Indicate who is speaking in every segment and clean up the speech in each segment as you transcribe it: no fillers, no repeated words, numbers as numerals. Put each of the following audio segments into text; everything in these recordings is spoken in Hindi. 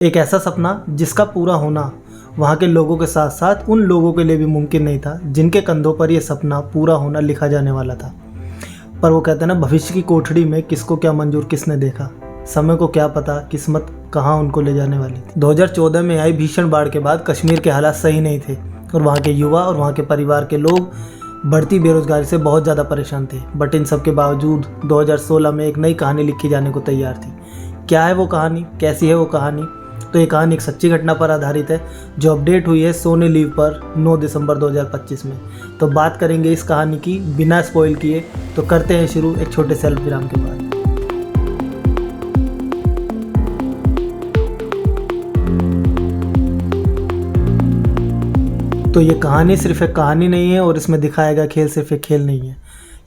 Speaker 1: एक ऐसा सपना जिसका पूरा होना वहाँ के लोगों के साथ साथ उन लोगों के लिए भी मुमकिन नहीं था जिनके कंधों पर यह सपना पूरा होना लिखा जाने वाला था। पर वो कहते हैं ना, भविष्य की कोठड़ी में किसको क्या मंजूर किसने देखा, समय को क्या पता किस्मत कहाँ उनको ले जाने वाली थी। 2014 में आई भीषण बाढ़ के बाद कश्मीर के हालात सही नहीं थे और वहाँ के युवा और वहाँ के परिवार के लोग बढ़ती बेरोजगारी से बहुत ज़्यादा परेशान थे। बट इन सब के बावजूद 2016 में एक नई कहानी लिखी जाने को तैयार थी। क्या है वो कहानी, कैसी है वो कहानी? तो ये कहानी एक सच्ची घटना पर आधारित है जो अपडेट हुई है सोनी लीव पर 9 दिसंबर 2025 में। तो बात करेंगे इस कहानी की बिना स्पॉइल किए। तो करते हैं शुरू एक छोटे से अल्प विराम के बाद। तो ये कहानी सिर्फ एक कहानी नहीं है और इसमें दिखाया गया खेल सिर्फ एक खेल नहीं है।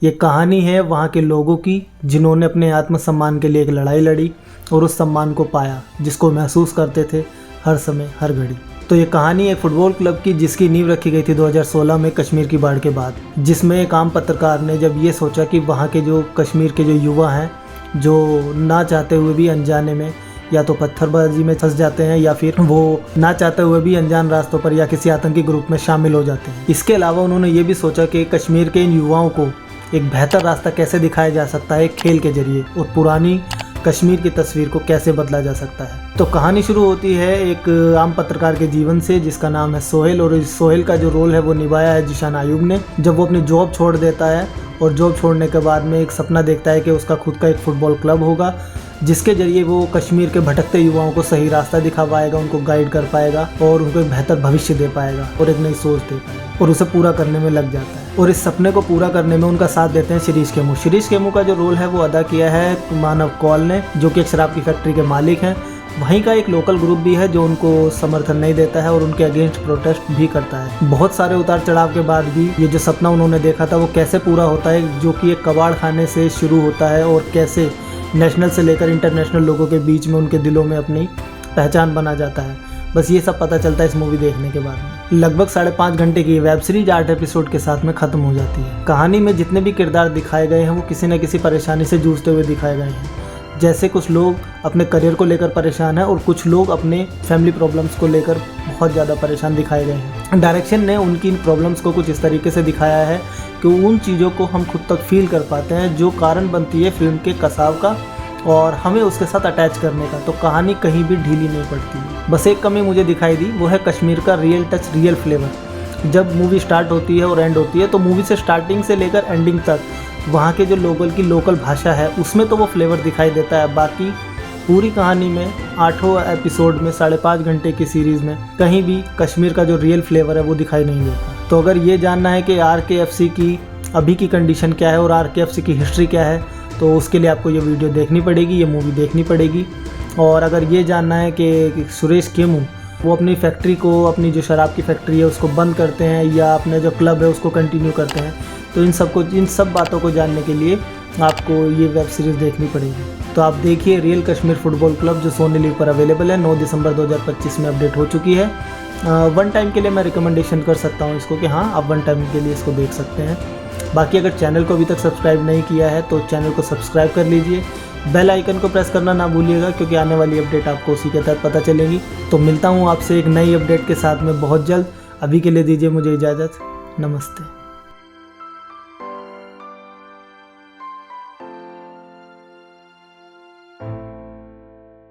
Speaker 1: ये कहानी है वहाँ के लोगों की जिन्होंने अपने आत्मसम्मान के लिए एक लड़ाई लड़ी और उस सम्मान को पाया जिसको महसूस करते थे हर समय हर घड़ी। तो ये कहानी एक फुटबॉल क्लब की जिसकी नींव रखी गई थी 2016 में कश्मीर की बाढ़ के बाद, जिसमें एक आम पत्रकार ने जब ये सोचा कि वहाँ के जो कश्मीर के जो युवा हैं जो ना चाहते हुए भी अनजाने में या तो पत्थरबाजी में फंस जाते हैं या फिर वो ना चाहते हुए भी अनजान रास्तों पर या किसी आतंकी ग्रुप में शामिल हो जाते हैं। इसके अलावा उन्होंने ये भी सोचा कि कश्मीर के इन युवाओं को एक बेहतर रास्ता कैसे दिखाया जा सकता है खेल के जरिए और पुरानी कश्मीर की तस्वीर को कैसे बदला जा सकता है। तो कहानी शुरू होती है एक आम पत्रकार के जीवन से जिसका नाम है सोहेल, और इस सोहेल का जो रोल है वो निभाया है जिशान आयुब ने। जब वो अपनी जॉब छोड़ देता है और जॉब छोड़ने के बाद में एक सपना देखता है कि उसका खुद का एक फुटबॉल क्लब होगा जिसके जरिए वो कश्मीर के भटकते युवाओं को सही रास्ता दिखा पाएगा, उनको गाइड कर पाएगा और उनको एक बेहतर भविष्य दे पाएगा और एक नई सोच दे पाएगा और उसे पूरा करने में लग जाता है। और इस सपने को पूरा करने में उनका साथ देते हैं शिरीष केमू। शिरीष केमू का जो रोल है वो अदा किया है मानव कौल ने, जो कि एक शराब की फैक्ट्री के मालिक हैं। वहीं का एक लोकल ग्रुप भी है जो उनको समर्थन नहीं देता है और उनके अगेंस्ट प्रोटेस्ट भी करता है। बहुत सारे उतार चढ़ाव के बाद भी ये जो सपना उन्होंने देखा था वो कैसे पूरा होता है, जो कि एक कबाड़ खाने से शुरू होता है और कैसे नेशनल से लेकर इंटरनेशनल लोगों के बीच में उनके दिलों में अपनी पहचान बना जाता है। बस ये सब पता चलता है इस मूवी देखने के बाद में। लगभग 5.5 घंटे की वेब सीरीज 8 एपिसोड के साथ में ख़त्म हो जाती है। कहानी में जितने भी किरदार दिखाए गए हैं वो किसी न किसी परेशानी से जूझते हुए दिखाए गए हैं। जैसे कुछ लोग अपने करियर को लेकर परेशान हैं और कुछ लोग अपने फैमिली प्रॉब्लम्स को लेकर बहुत ज़्यादा परेशान दिखाए गए हैं। डायरेक्शन ने उनकी इन प्रॉब्लम्स को कुछ इस तरीके से दिखाया है कि उन चीज़ों को हम खुद तक फील कर पाते हैं जो कारण बनती है फिल्म के कसाव का और हमें उसके साथ अटैच करने का। तो कहानी कहीं भी ढीली नहीं पड़ती है। बस एक कमी मुझे दिखाई दी, वो है कश्मीर का रियल टच, रियल फ्लेवर। जब मूवी स्टार्ट होती है और एंड होती है तो मूवी से स्टार्टिंग से लेकर एंडिंग तक वहाँ के जो लोकल भाषा है उसमें तो वो फ्लेवर दिखाई देता है। बाकी पूरी कहानी में 8 एपिसोड में 5.5 घंटे की सीरीज़ में कहीं भी कश्मीर का जो रियल फ्लेवर है वो दिखाई नहीं देता। तो अगर ये जानना है कि RKFC की अभी की कंडीशन क्या है और RKFC की हिस्ट्री क्या है तो उसके लिए आपको ये वीडियो देखनी पड़ेगी, ये मूवी देखनी पड़ेगी। और अगर ये जानना है कि सुरेश केमू वो अपनी फैक्ट्री को, अपनी जो शराब की फैक्ट्री है उसको बंद करते हैं या अपने जो क्लब है उसको कंटिन्यू करते हैं, तो इन सब बातों को जानने के लिए आपको ये वेब सीरीज़ देखनी पड़ेगी। तो आप देखिए रियल कश्मीर फुटबॉल क्लब जो सोनी लीव पर अवेलेबल है। 9 दिसंबर 2025 में अपडेट हो चुकी है। वन टाइम के लिए मैं रिकमेंडेशन कर सकता हूँ इसको कि हाँ आप वन टाइम के लिए इसको देख सकते हैं। बाकी अगर चैनल को अभी तक सब्सक्राइब नहीं किया है तो चैनल को सब्सक्राइब कर लीजिए, बेल आइकन को प्रेस करना ना भूलिएगा क्योंकि आने वाली अपडेट आपको उसी के तहत पता चलेगी। तो मिलता हूँ आपसे एक नई अपडेट के साथ में बहुत जल्द। अभी के लिए दीजिए मुझे इजाज़त। नमस्ते।